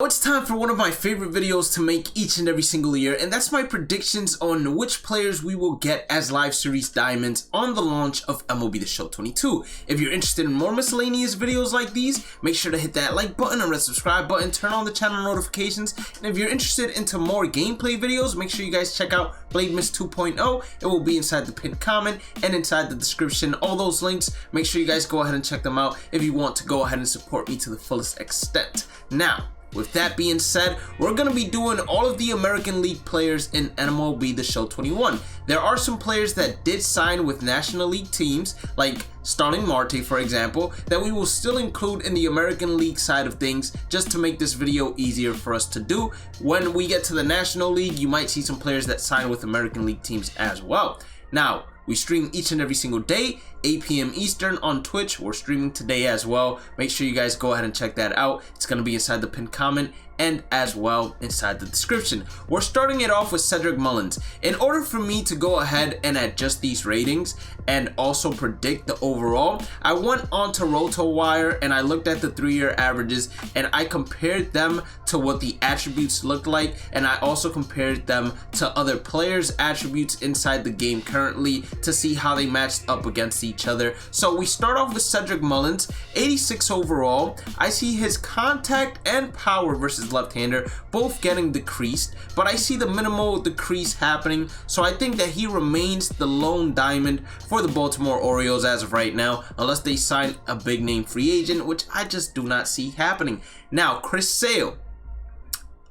It's time for one of my favorite videos to make each and every single year, and that's my predictions on which players we will get as live series diamonds on the launch of MLB The Show 22. If you're interested in more miscellaneous videos like these, make sure to hit that like button and the subscribe button, turn on the channel notifications, and if you're interested into more gameplay videos, make sure you guys check out Bhlademyst 2.0. It will be inside the pinned comment and inside the description. All those links, make sure you guys go ahead and check them out if you want to go ahead and support me to the fullest extent. Now, with that being said, we're going to be doing all of the American League players in MLB The Show 21. There are some players that did sign with National League teams, like Starling Marte for example, that we will still include in the American League side of things just to make this video easier for us to do. When we get to the National League, you might see some players that sign with American League teams as well. Now, we stream each and every single day, 8 p.m. Eastern on Twitch. We're streaming today as well. Make sure you guys go ahead and check that out. It's going to be inside the pinned comment and as well inside the description. We're starting it off with Cedric Mullins. In order for me to go ahead and adjust these ratings and also predict the overall, I went onto RotoWire and I looked at the 3-year averages and I compared them to what the attributes look like, and I also compared them to other players' attributes inside the game currently to see how they matched up against each other. So we start off with Cedric Mullins, 86 overall. I see his contact and power versus left-hander both getting decreased, but I see the minimal decrease happening, so I think that he remains the lone diamond for the Baltimore Orioles as of right now, unless they sign a big name free agent, which I just do not see happening. Now, Chris Sale,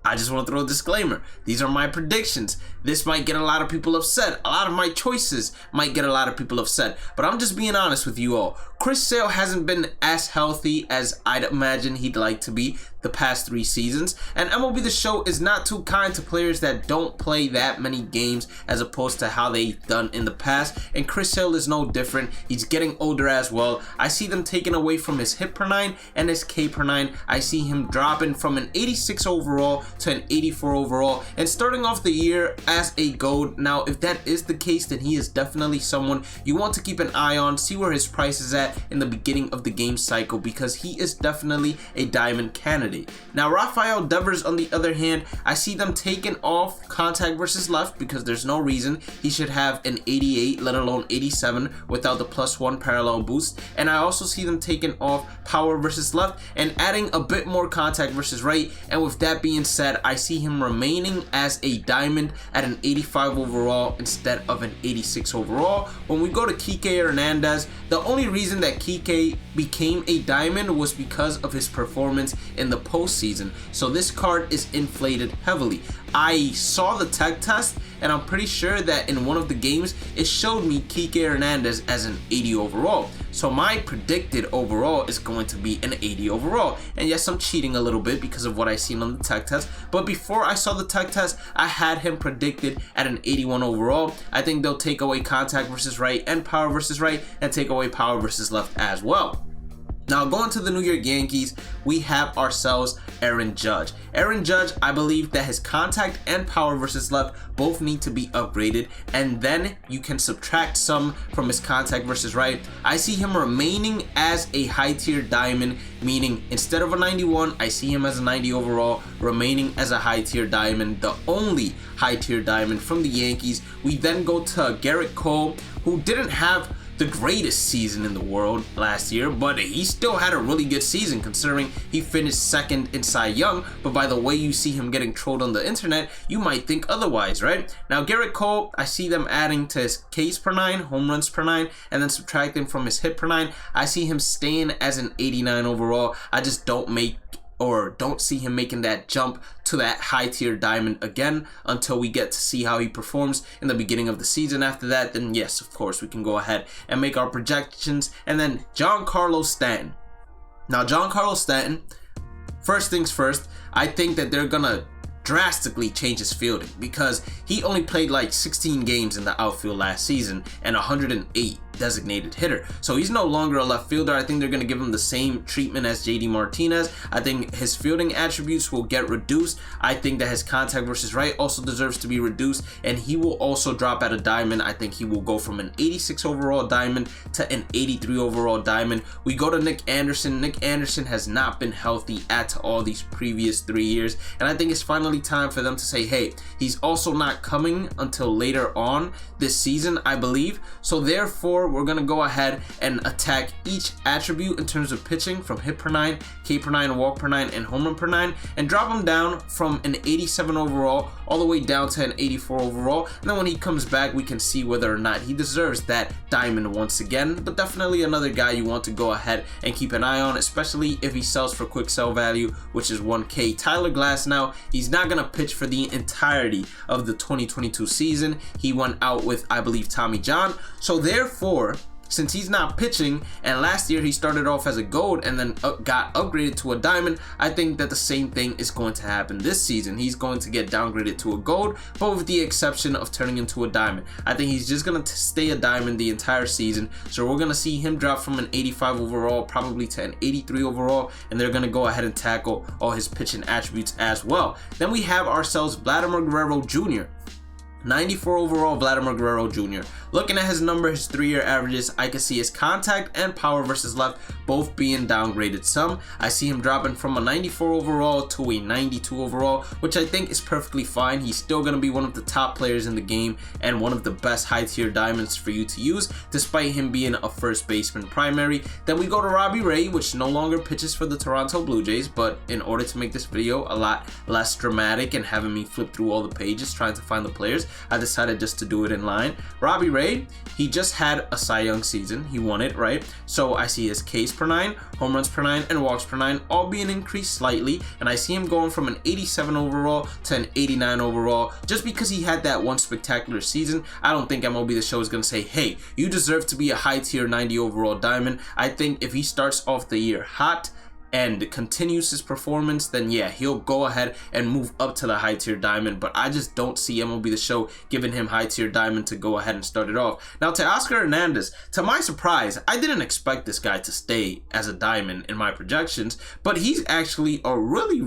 I just want to throw a disclaimer. These are my predictions. This might get a lot of people upset. A lot of my choices might get a lot of people upset. But I'm just being honest with you all. Chris Sale hasn't been as healthy as I'd imagine he'd like to be the past 3 seasons. And MLB The Show is not too kind to players that don't play that many games as opposed to how they've done in the past. And Chris Sale is no different. He's getting older as well. I see them taken away from his hit per 9 and his K per 9. I see him dropping from an 86 overall to an 84 overall and starting off the year as a gold. Now, if that is the case, then he is definitely someone you want to keep an eye on, see where his price is at in the beginning of the game cycle, because he is definitely a diamond candidate. Now, Rafael Devers, on the other hand, I see them taking off contact versus left because there's no reason he should have an 88, let alone 87, without the +1 parallel boost. And I also see them taking off power versus left and adding a bit more contact versus right. And with that being said, I see him remaining as a diamond at an 85 overall instead of an 86 overall. When we go to Kike Hernandez, the only reason that Kike became a diamond was because of his performance in the postseason. So this card is inflated heavily. I saw the tech test and I'm pretty sure that in one of the games it showed me Kike Hernandez as an 80 overall. So my predicted overall is going to be an 80 overall. And yes, I'm cheating a little bit because of what I seen on the tech test, but before I saw the tech test, I had him predicted at an 81 overall. I think they'll take away contact versus right and power versus right and take away power versus left as well. Now, going to the New York Yankees, we have ourselves Aaron Judge. Aaron Judge, I believe that his contact and power versus left both need to be upgraded, and then you can subtract some from his contact versus right. I see him remaining as a high tier diamond, meaning instead of a 91, I see him as a 90 overall, remaining as a high tier diamond, the only high tier diamond from the Yankees. We then go to Garrett Cole, who didn't have the greatest season in the world last year, but he still had a really good season considering he finished 2nd in Cy Young. But by the way you see him getting trolled on the internet, you might think otherwise, right? Now, Garrett Cole, I see them adding to his Ks per 9, home runs per 9, and then subtracting from his hit per 9. I see him staying as an 89 overall. I just don't see him making that jump to that high tier diamond again until we get to see how he performs in the beginning of the season. After that, then yes, of course, we can go ahead and make our projections. And then Giancarlo Stanton. Now, Giancarlo Stanton, first things first, I think that they're gonna drastically change his fielding, because he only played like 16 games in the outfield last season and 108 designated hitter. So he's no longer a left fielder. I think they're going to give him the same treatment as JD Martinez. I think his fielding attributes will get reduced. I think that his contact versus right also deserves to be reduced, and he will also drop at a diamond. I think he will go from an 86 overall diamond to an 83 overall diamond. We go to Nick Anderson. Nick Anderson has not been healthy at all these previous 3 years, and I think it's finally time for them to say, hey, he's also not coming until later on this season, I believe. So therefore, we're going to go ahead and attack each attribute in terms of pitching, from hit per 9, K per 9, walk per 9, and home run per 9, and drop him down from an 87 overall all the way down to an 84 overall. And then when he comes back, we can see whether or not he deserves that diamond once again. But definitely another guy you want to go ahead and keep an eye on, especially if he sells for quick sell value, which is 1K. Tyler Glasnow, he's not going to pitch for the entirety of the 2022 season. He went out with, I believe, Tommy John. So therefore, since he's not pitching, and last year he started off as a gold and then got upgraded to a diamond, I think that the same thing is going to happen this season. He's going to get downgraded to a gold, but with the exception of turning into a diamond. I think he's just going to stay a diamond the entire season. So we're going to see him drop from an 85 overall probably to an 83 overall, and they're going to go ahead and tackle all his pitching attributes as well. Then we have ourselves Vladimir Guerrero Jr. 94 overall Vladimir Guerrero Jr. Looking at his number, his 3-year averages, I can see his contact and power versus left both being downgraded some. I see him dropping from a 94 overall to a 92 overall, which I think is perfectly fine. He's still going to be one of the top players in the game and one of the best high-tier diamonds for you to use, despite him being a first baseman primary. Then we go to Robbie Ray, which no longer pitches for the Toronto Blue Jays, but in order to make this video a lot less dramatic and having me flip through all the pages trying to find the players, I decided just to do it in line. Robbie Ray, he just had a Cy Young season. He won it, right? So I see his Ks per 9, home runs per 9, and walks per 9 all being increased slightly. And I see him going from an 87 overall to an 89 overall just because he had that one spectacular season. I don't think MLB The Show is going to say, hey, you deserve to be a high tier 90 overall diamond. I think if he starts off the year hot and continues his performance, then yeah, he'll go ahead and move up to the high tier diamond. But I just don't see MLB The Show giving him high tier diamond to go ahead and start it off. Now to Oscar Hernandez, to my surprise, I didn't expect this guy to stay as a diamond in my projections, but he's actually a really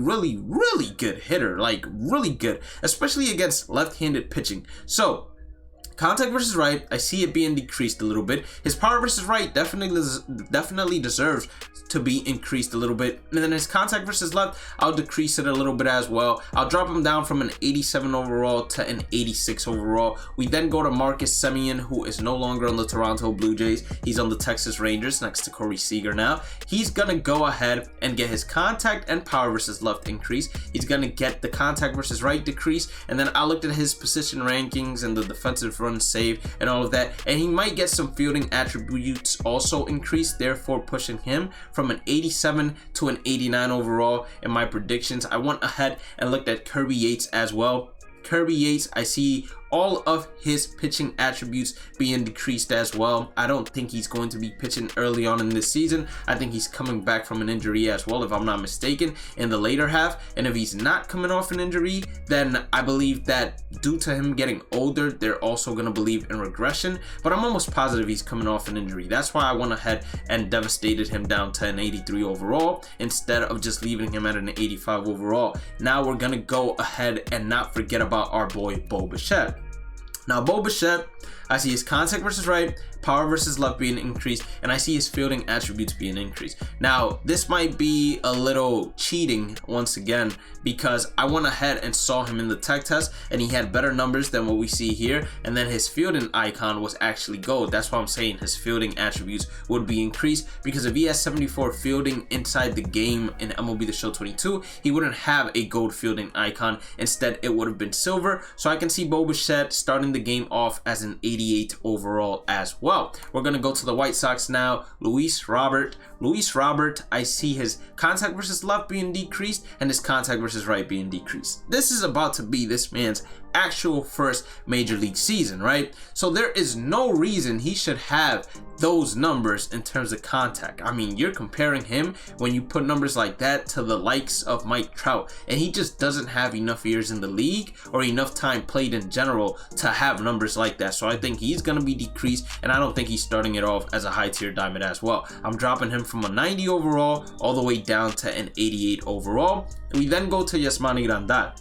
good hitter, like really good, especially against left-handed pitching. So contact versus right, I see it being decreased a little bit. His power versus right definitely deserves to be increased a little bit. And then his contact versus left, I'll decrease it a little bit as well. I'll drop him down from an 87 overall to an 86 overall. We then go to Marcus Semien, who is no longer on the Toronto Blue Jays. He's on the Texas Rangers next to Corey Seager now. He's gonna go ahead and get his contact and power versus left increase. He's gonna get the contact versus right decrease. And then I looked at his position rankings and the defensive run save and all of that, and he might get some fielding attributes also increased, therefore pushing him from an 87 to an 89 overall in my predictions. I went ahead and looked at Kirby Yates as well. Kirby Yates, I see all of his pitching attributes being decreased as well. I don't think he's going to be pitching early on in this season. I think he's coming back from an injury as well, if I'm not mistaken, in the later half. And if he's not coming off an injury, then I believe that due to him getting older, they're also going to believe in regression. But I'm almost positive he's coming off an injury. That's why I went ahead and devastated him down to an 83 overall instead of just leaving him at an 85 overall. Now we're going to go ahead and not forget about our boy Bo Bichette. Now, Bo Bichette, I see his contact versus right, power versus left being increased, and I see his fielding attributes being increased. Now, this might be a little cheating once again, because I went ahead and saw him in the tech test, and he had better numbers than what we see here, and then his fielding icon was actually gold. That's why I'm saying his fielding attributes would be increased, because if he has 74 fielding inside the game in MLB The Show 22, he wouldn't have a gold fielding icon. Instead, it would have been silver. So I can see Bo Bichette starting the game off as an 88 overall as well. We're going to go to the White Sox now. Luis Robert, I see his contact versus left being decreased and his contact versus right being decreased. This is about to be this man's actual first major league season, right? So there is no reason he should have those numbers in terms of contact. I mean, you're comparing him when you put numbers like that to the likes of Mike Trout, and he just doesn't have enough years in the league or enough time played in general to have numbers like that. So I think he's going to be decreased, and I don't think he's starting it off as a high tier diamond as well. I'm dropping him from a 90 overall all the way down to an 88 overall. We then go to Yasmani Grandal.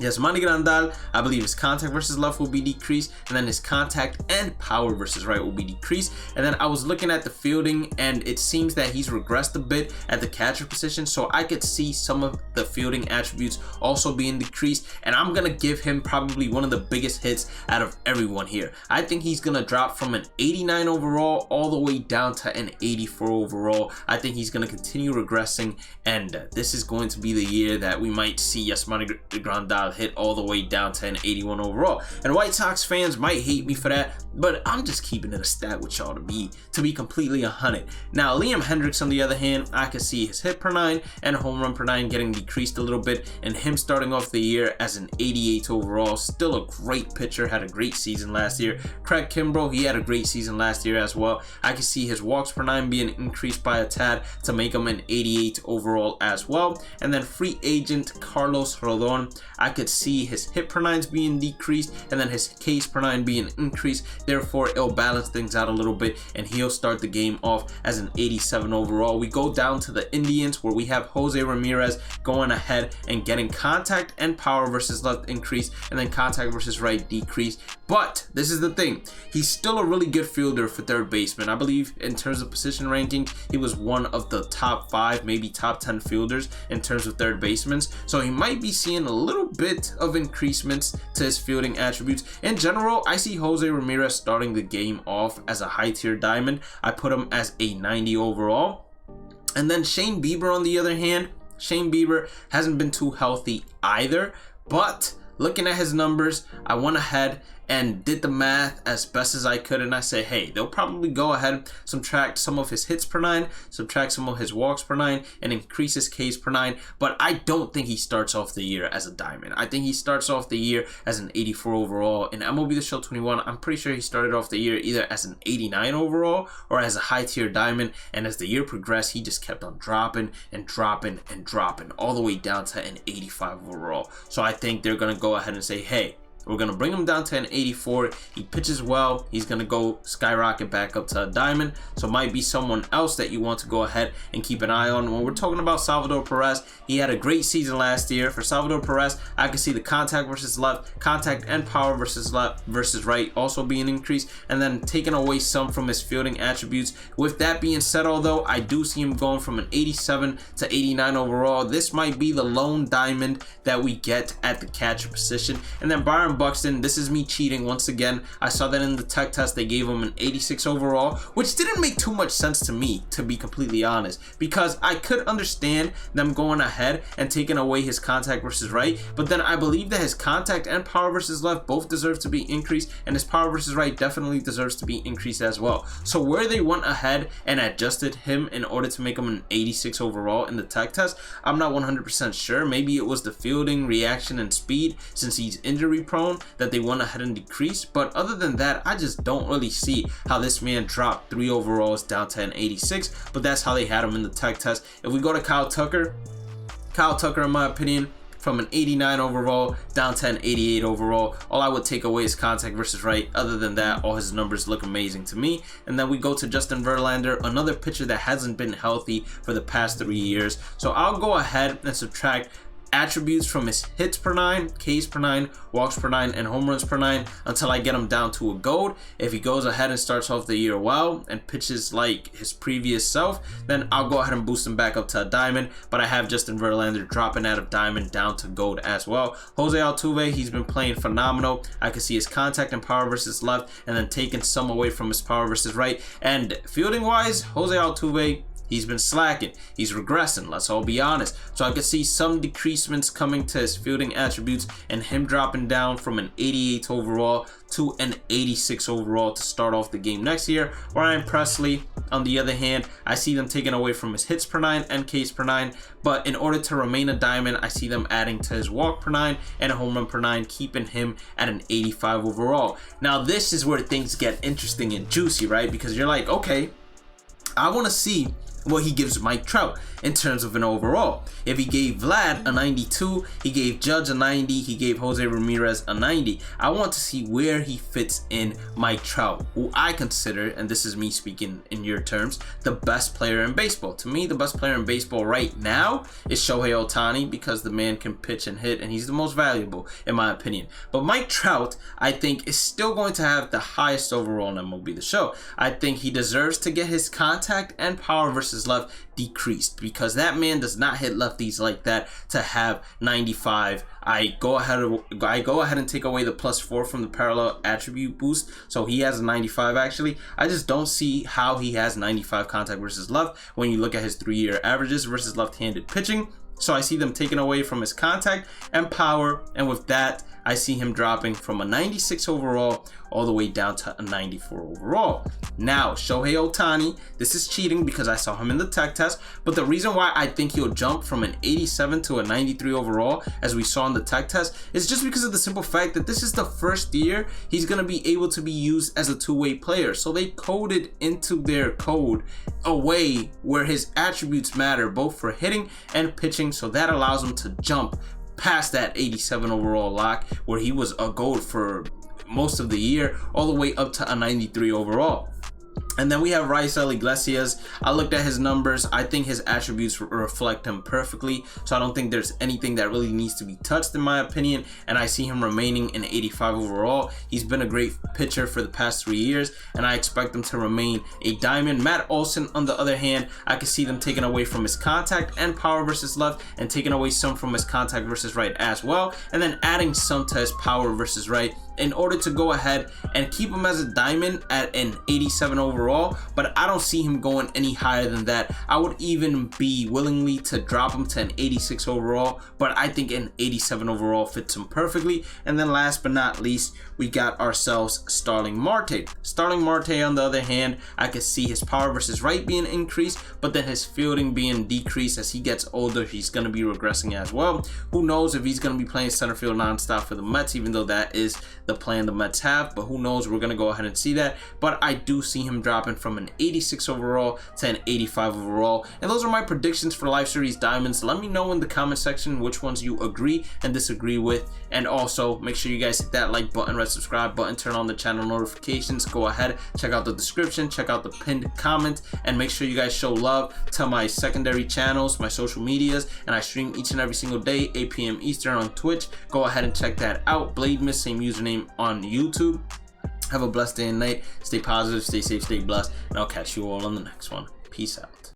Yasmani Grandal, I believe his contact versus left will be decreased, and then his contact and power versus right will be decreased. And then I was looking at the fielding, and it seems that he's regressed a bit at the catcher position, so I could see some of the fielding attributes also being decreased, and I'm gonna give him probably one of the biggest hits out of everyone here. I think he's gonna drop from an 89 overall all the way down to an 84 overall. I think he's gonna continue regressing, and this is going to be the year that we might see Yasmani Grandal hit all the way down to an 81 overall. And White Sox fans might hate me for that, but I'm just keeping it a stat with y'all to be completely 100. Now Liam Hendriks, on the other hand, I can see his hit per 9 and home run per 9 getting decreased a little bit, and him starting off the year as an 88 overall. Still a great pitcher, had a great season last year. Craig Kimbrel, he had a great season last year as well. I can see his walks per 9 being increased by a tad to make him an 88 overall as well. And then free agent Carlos Rodon, I could see his hit per 9s being decreased and then his Ks per 9 being increased. Therefore, it'll balance things out a little bit, and he'll start the game off as an 87 overall. We go down to the Indians, where we have Jose Ramirez going ahead and getting contact and power versus left increase, and then contact versus right decrease. But this is the thing, he's still a really good fielder for third baseman. I believe in terms of position ranking, he was one of the top 5, maybe top 10 fielders in terms of third basemen. So he might be seeing a little bit of increasements to his fielding attributes. In general, I see Jose Ramirez starting the game off as a high tier diamond. I put him as a 90 overall. And then Shane Bieber, on the other hand, Shane Bieber hasn't been too healthy either, but looking at his numbers, I went ahead and did the math as best as I could, and I say, hey, they'll probably go ahead, subtract some of his hits per 9, subtract some of his walks per 9, and increase his Ks per 9. But I don't think he starts off the year as a diamond. I think he starts off the year as an 84 overall. In MLB The Show 21, I'm pretty sure he started off the year either as an 89 overall or as a high tier diamond, and as the year progressed, he just kept on dropping and dropping and dropping all the way down to an 85 overall. So I think they're gonna go ahead and say, hey, we're going to bring him down to an 84. He pitches well. He's going to go skyrocket back up to a diamond. So might be someone else that you want to go ahead and keep an eye on. When we're talking about Salvador Perez, he had a great season last year. For Salvador Perez, I can see the contact versus left, contact and power versus left versus right also being increased, and then taking away some from his fielding attributes. With that being said, although I do see him going from an 87 to 89 overall, this might be the lone diamond that we get at the catcher position. And then Byron Buxton, this is me cheating once again. I saw that in the tech test they gave him an 86 overall, which didn't make too much sense to me, to be completely honest, because I could understand them going ahead and taking away his contact versus right, but then I believe that his contact and power versus left both deserve to be increased, and his power versus right definitely deserves to be increased as well. So where they went ahead and adjusted him in order to make him an 86 overall in the tech test, I'm not 100% sure. Maybe it was the fielding, reaction, and speed, since he's injury prone, that they went ahead and decreased. But other than that, I just don't really see how this man dropped 3 overalls down to an 86, but that's how they had him in the tech test. If we go to Kyle Tucker, in my opinion, from an 89 overall down to an 88 overall. All I would take away is contact versus right. Other than that, all his numbers look amazing to me. And then we go to Justin Verlander, another pitcher that hasn't been healthy for the past 3 years. So I'll go ahead and subtract attributes from his hits per 9, Ks per 9, walks per 9, and home runs per 9 until I get him down to a gold. If he goes ahead and starts off the year well and pitches like his previous self, then I'll go ahead and boost him back up to a diamond. But I have Justin Verlander dropping out of diamond down to gold as well. Jose Altuve, he's been playing phenomenal. I can see his contact and power versus left, and then taking some away from his power versus right. And fielding wise, Jose Altuve, he's been slacking, he's regressing, let's all be honest. So I could see some decreasements coming to his fielding attributes and him dropping down from an 88 overall to an 86 overall to start off the game next year. Ryan Presley, on the other hand, I see them taking away from his hits per 9 and Ks per 9, but in order to remain a diamond, I see them adding to his walk per 9 and a home run per 9, keeping him at an 85 overall. Now this is where things get interesting and juicy, right? Because you're like, okay, I want to see what he gives Mike Trout in terms of an overall. If he gave Vlad a 92, he gave Judge a 90, he gave Jose Ramirez a 90. I want to see where he fits in Mike Trout, who I consider, and this is me speaking in your terms, the best player in baseball. To me, the best player in baseball right now is Shohei Ohtani, because the man can pitch and hit, and he's the most valuable in my opinion. But Mike Trout, I think, is still going to have the highest overall in MLB The Show. I think he deserves to get his contact and power versus left decreased, because that man does not hit lefties like that to have 95. I go ahead and take away the +4 from the parallel attribute boost, so he has a 95 actually. I just don't see how he has 95 contact versus left when you look at his 3-year averages versus left-handed pitching. So I see them taking away from his contact and power, and with that, I see him dropping from a 96 overall all the way down to a 94 overall. Now, Shohei Ohtani, this is cheating because I saw him in the tech test, but the reason why I think he'll jump from an 87 to a 93 overall, as we saw in the tech test, is just because of the simple fact that this is the first year he's going to be able to be used as a two-way player. So they coded into their code a way where his attributes matter both for hitting and pitching, so that allows him to jump past that 87 overall lock where he was a GOAT for most of the year, all the way up to a 93 overall. And then we have Raisel Iglesias. I looked at his numbers. I think his attributes reflect him perfectly, so I don't think there's anything that really needs to be touched in my opinion, and I see him remaining an 85 overall. He's been a great pitcher for the past 3 years, and I expect him to remain a diamond. Matt Olson, on the other hand, I could see them taking away from his contact and power versus left, and taking away some from his contact versus right as well, and then adding some to his power versus right in order to go ahead and keep him as a diamond at an 87 overall. But I don't see him going any higher than that. I would even be willingly to drop him to an 86 overall, but I think an 87 overall fits him perfectly. And then last but not least, we got ourselves Starling Marte. Starling Marte, on the other hand, I could see his power versus right being increased, but then his fielding being decreased. As he gets older, he's going to be regressing as well. Who knows if he's going to be playing center field nonstop for the Mets, even though that is the plan the Mets have, but who knows, we're going to go ahead and see that. But I do see him dropping from an 86 overall to an 85 overall. And those are my predictions for Life Series Diamonds. Let me know in the comment section which ones you agree and disagree with, and also make sure you guys hit that like button, red subscribe button, turn on the channel notifications. Go ahead, check out the description, check out the pinned comment, and make sure you guys show love to my secondary channels, my social medias, and I stream each and every single day, 8 p.m. Eastern on Twitch. Go ahead and check that out. Bhlademyst, same username on YouTube. Have a blessed day and night. Stay positive, stay safe, stay blessed, and I'll catch you all on the next one. Peace out.